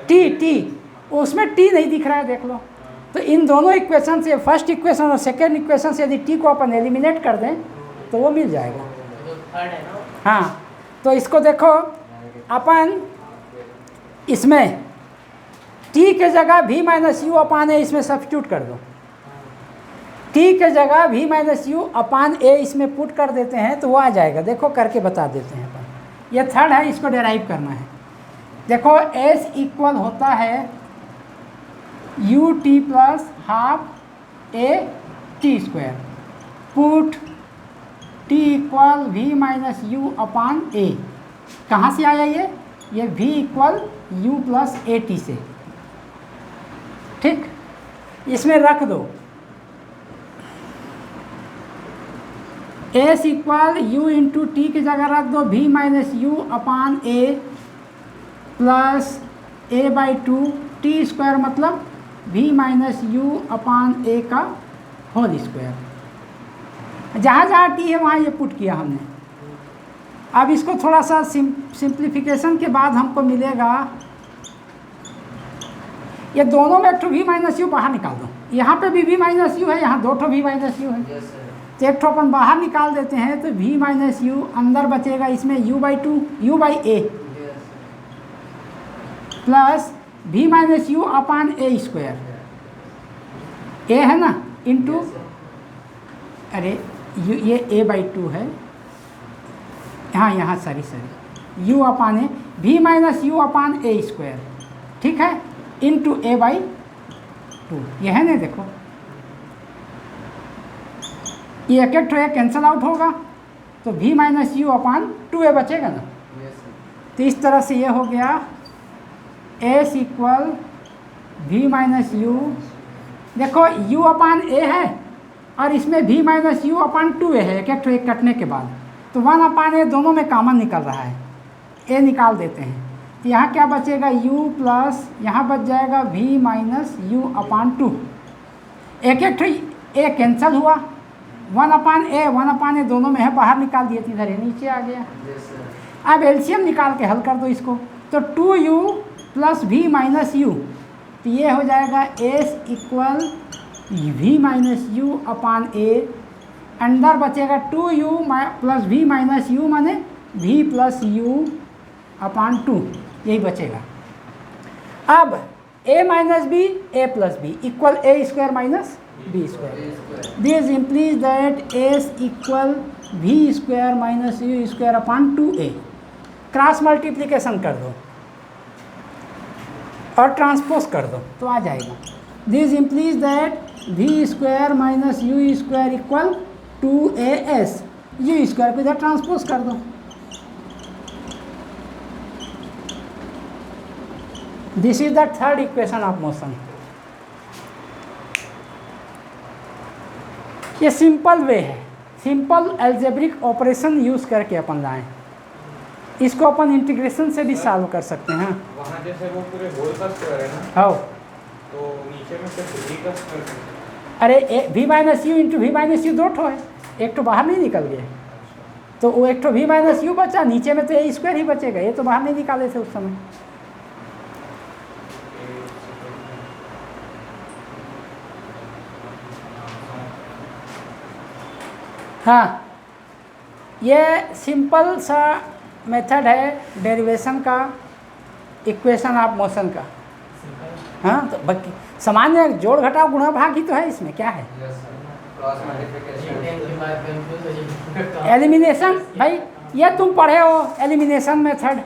टी, उसमें टी नहीं दिख रहा है, देख लो। तो इन दोनों इक्वेशन से, फर्स्ट इक्वेशन और सेकेंड इक्वेशन से यदि टी को अपन एलिमिनेट कर दें तो वो मिल जाएगा। थर्ड है ना? हाँ, तो इसको देखो, अपन इसमें टी के जगह v माइनस यू अपान ए इसमें सब्स्टिट्यूट कर दो। टी के जगह v माइनस यू अपान ए इसमें पुट कर देते हैं तो वो आ जाएगा। देखो करके बता देते हैं अपन। ये थर्ड है, इसको डेराइव करना है। देखो s इक्वल होता है u T plus half A T square, put t equal v minus u upon a. कहाँ से आया ये v इक्वल यू प्लस ए टी से, ठीक। इसमें रख दो s equal u into t की जगह रख दो v minus u upon a plus a by two t square, मतलब v minus u upon a का होल स्क्वायर। जहाँ जहाँ टी है वहाँ ये पुट किया हमने। अब इसको थोड़ा सा सिंप्लीफिकेशन के बाद हमको मिलेगा, ये दोनों में एक ठो v माइनस यू बाहर निकाल दो। यहाँ पे भी v माइनस यू है, यहाँ दो ठो v माइनस यू है, तो एक ठो अपन बाहर निकाल देते हैं तो v माइनस यू अंदर बचेगा, इसमें u by two u by a plus v minus u upon a square, a है ना, इंटू अरे ये a बाई टू है, यहाँ sorry u upon A, v minus u upon a square, ठीक है, इंटू ए बाई टू। ये है ना, देखो ये एक एक कैंसिल आउट होगा तो v minus u upon two a बचेगा ना। तो इस तरह से ये हो गया s equal v minus u, देखो u अपान ए है और इसमें v minus u upon two a है, एक एक कटने के बाद तो 1 अपान ए दोनों में कॉमन निकल रहा है, a निकाल देते हैं तो यहाँ क्या बचेगा u प्लस यहाँ बच जाएगा v minus u upon to. एक एक ए कैंसिल हुआ, 1 अपान ए दोनों में है, बाहर निकाल दिए थे, इधर नीचे आ गया। अब एलसीएम निकाल के हल कर दो इसको, तो 2u plus v minus you, तो ये हो जाएगा s equal v minus u upon a, अंदर बचेगा 2u plus v minus u माने v plus u upon two, यही बचेगा। अब a minus b a plus b equal a square minus b square, this implies that s equal v square minus u square upon two a. Cross multiplication कर दो और ट्रांसपोज कर दो तो आ जाएगा, this implies that v square minus u square equal to A S, U square को इधर ट्रांसपोज कर दो। This is the third equation of motion. ये सिंपल वे है, सिंपल अलजेब्रिक ऑपरेशन यूज़ करके अपन लाएँ। इसको अपन इंटीग्रेशन से भी सॉल्व कर सकते हैं। वहाँ जैसे वो पूरे होल का स्क्वायर है ना, हाँ, तो नीचे में सिर्फ v का स्क्वायर। अरे v minus U into V minus U दो ठो है, एक तो बाहर नहीं निकल गया, तो वो एक तो v माइनस यू बचा, नीचे में तो ए स्क्वायर ही बचेगा, ये तो बाहर नहीं निकाले थे उस समय। हाँ, ये सिंपल सा मेथड है डेरिवेशन का, इक्वेशन ऑफ मोशन का। हाँ, तो बाकी सामान्य जोड़ घटाव गुणा भाग ही तो है, इसमें क्या है। एलिमिनेशन, भाई ये तुम पढ़े हो एलिमिनेशन मेथड,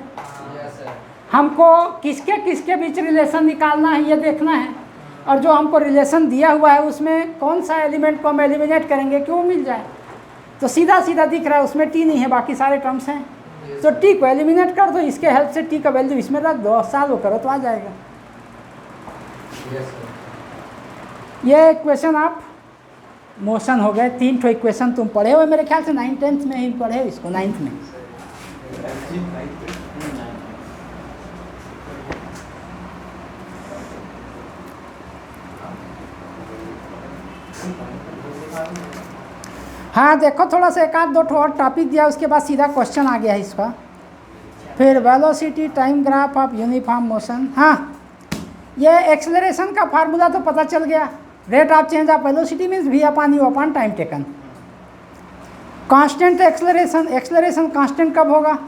हमको किसके किसके बीच रिलेशन निकालना है ये देखना है, और जो हमको रिलेशन दिया हुआ है उसमें कौन सा एलिमेंट को हम एलिमिनेट करेंगे कि वो मिल जाए। तो सीधा सीधा दिख रहा है उसमें टी नहीं है, बाकी सारे टर्म्स हैं, तो टी को एलिमिनेट कर दो, इसके हेल्प से टी का वैल्यू इसमें रख दो और सॉल्व करो तो आ जाएगा। ये इक्वेशन ऑफ मोशन हो गए। 3 ठो इक्वेशन तुम पढ़े हो मेरे ख्याल से 9th-10th में ही पढ़े हो इसको, 9th में। हाँ देखो थोड़ा सा एक आध दो ठो और टॉपिक दिया, उसके बाद सीधा क्वेश्चन आ गया है इसका। फिर velocity time graph of uniform motion. हाँ ये एक्सेलरेशन का फार्मूला तो पता चल गया, rate of change of velocity means v upon u upon time taken. Constant acceleration, acceleration constant कब होगा?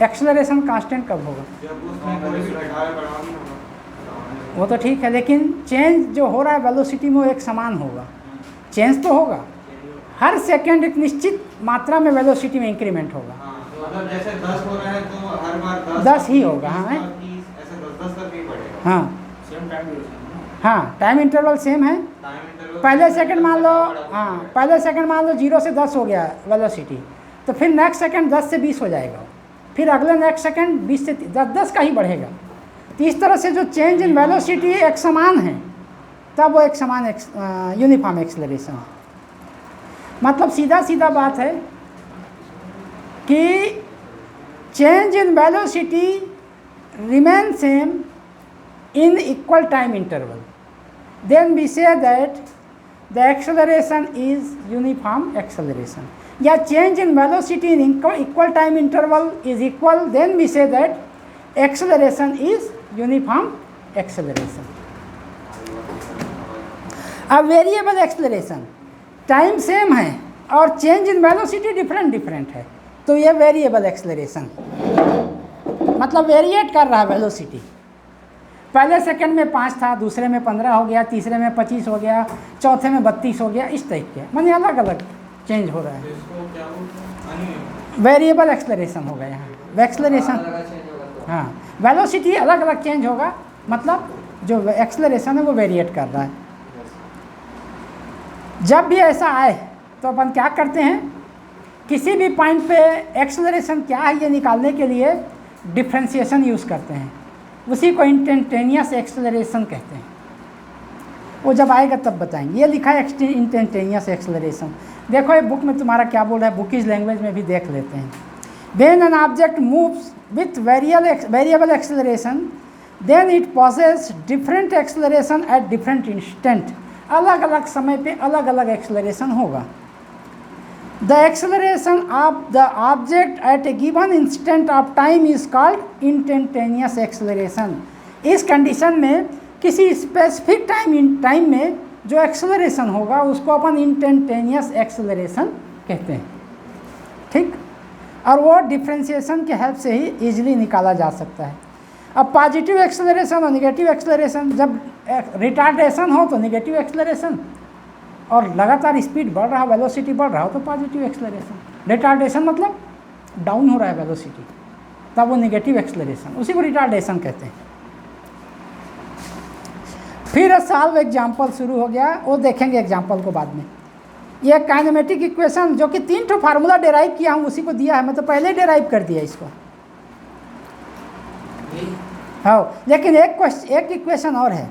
एक्सेलरेशन कांस्टेंट कब होगा? जब उसमें कोई भी घटाया बढ़ाव नहीं होगा। वो तो ठीक है, लेकिन चेंज जो हो रहा है वेलोसिटी में वो एक समान होगा। चेंज तो होगा, हर सेकंड एक निश्चित मात्रा में वेलोसिटी में इंक्रीमेंट होगा। हाँ, मतलब जैसे 10 हो रहा है तो हर बार 10 ही होगा। हाँ 20, ऐसे 10 तक ही बढ़ेगा। हाँ सेम टाइम ड्यूरेशन। हाँ टाइम इंटरवल सेम है। टाइम इंटरवल पहले सेकंड मान लो, हाँ पहले सेकंड मान लो 0 से 10 हो गया वेलोसिटी, तो फिर नेक्स्ट सेकंड 10 से 20 हो जाएगा, फिर अगले नेक्स्ट सेकंड 20 से 10 का ही बढ़ेगा। तो इस तरह से जो चेंज इन वेलोसिटी एक समान है, तब वो एक समान यूनिफॉर्म एक्सेलरेशन है। मतलब सीधा सीधा बात है कि change in velocity remain same in equal time interval, then we say that the acceleration is uniform acceleration, या change in velocity in equal time interval is equal, then we say that acceleration is uniform acceleration। अब वेरिएबल एक्सेलरेशन, टाइम सेम है और चेंज इन वेलोसिटी डिफरेंट है, तो ये वेरिएबल एक्सेलरेशन मतलब वेरिएट कर रहा है वेलोसिटी। पहले सेकंड में 5 था, दूसरे में 15 हो गया, तीसरे में 25 हो गया, चौथे में 32 हो गया, इस टाइप के माने अलग अलग चेंज हो रहा है। इसको क्या बोलते हैं? वेरिएबल एक्सेलरेशन होगा यहाँ। एक्सेलरेशन हाँ, वेलोसिटी अलग अलग चेंज होगा, मतलब जो एक्सेलरेशन है वो वेरिएट कर रहा है। जब भी ऐसा आए तो अपन क्या करते हैं, किसी भी पॉइंट पे एक्सेलरेशन क्या है ये निकालने के लिए डिफ्रेंशिएशन यूज़ करते हैं, उसी को इंस्टेंटेनियस एक्सेलरेशन कहते हैं। वो जब आएगा तब बताएंगे। ये लिखा है इंस्टेंटेनियस एक्सेलरेशन। देखो ये बुक में तुम्हारा क्या बोल रहा है, बुकिश लैंग्वेज में भी देख लेते हैं। When an object moves with variable acceleration then it possess different acceleration at different instant. अलग अलग समय पे अलग अलग एक्सेलरेशन होगा। The acceleration of the object at a given instant of time is called instantaneous acceleration. इस कंडीशन में किसी स्पेसिफिक टाइम में जो एक्सेलरेशन होगा उसको अपन इंस्टेंटेनियस एक्सेलरेशन कहते हैं। ठीक, और वो डिफ्रेंशिएशन के हेल्प से ही इजीली निकाला जा सकता है। अब पॉजिटिव एक्सेलरेशन और नेगेटिव एक्सेलरेशन, जब रिटार्डेशन हो तो नेगेटिव एक्सेलरेशन, और लगातार स्पीड बढ़ रहा, वेलोसिटी बढ़ रहा हो तो पॉजिटिव एक्सेलरेशन। रिटार्डेशन मतलब डाउन हो रहा है वेलोसिटी, तब वो नेगेटिव एक्सेलरेशन, उसी को रिटार्डेशन कहते हैं। फिर सॉल्व एग्जाम्पल शुरू हो गया, वो देखेंगे एग्जाम्पल को बाद में। ये काइनेमेटिक इक्वेशन जो कि 3 ठो फार्मूला डेराइव किया हूँ, उसी को दिया है, मैं तो पहले डेराइव कर दिया इसको। हाँ, लेकिन एक इक्वेशन और है,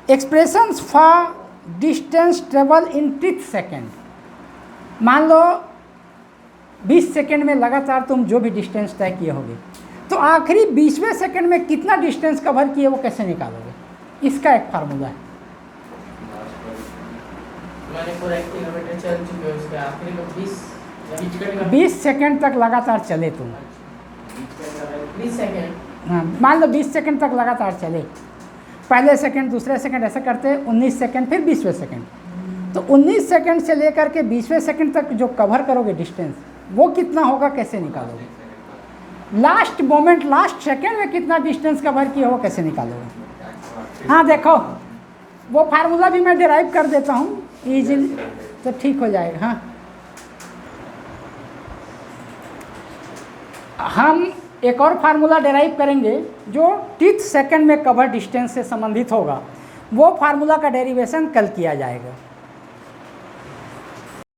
expressions for distance travel in 30 second. मान लो 20 सेकेंड में लगातार तुम जो भी डिस्टेंस तय किए होगे, तो आखिरी 20वें सेकेंड में कितना डिस्टेंस कवर किए वो कैसे निकालोगे, इसका एक फार्मूला है। मैंने पूरा 1 किलोमीटर चल चुके हैं, उसके आखिरी में 20 सेकेंड तक लगातार चले तुम। 20 सेकेंड, हाँ मान लो 20 सेकेंड तक लगातार चले, पहले सेकंड दूसरे सेकंड ऐसे करते 19 सेकंड, फिर 20वें सेकंड, तो 19 सेकंड से लेकर के 20वें सेकंड तक जो कवर करोगे डिस्टेंस, वो कितना होगा कैसे निकालोगे। लास्ट मोमेंट, लास्ट सेकंड में कितना डिस्टेंस कवर किया वो कैसे निकालोगे। हाँ देखो वो फार्मूला भी मैं डिराइव कर देता हूँ ईजिली, तो ठीक हो जाएगा। हाँ हम एक और फार्मूला डेराइव करेंगे जो 30 सेकंड में कवर डिस्टेंस से संबंधित होगा, वो फार्मूला का डेरिवेशन कल किया जाएगा।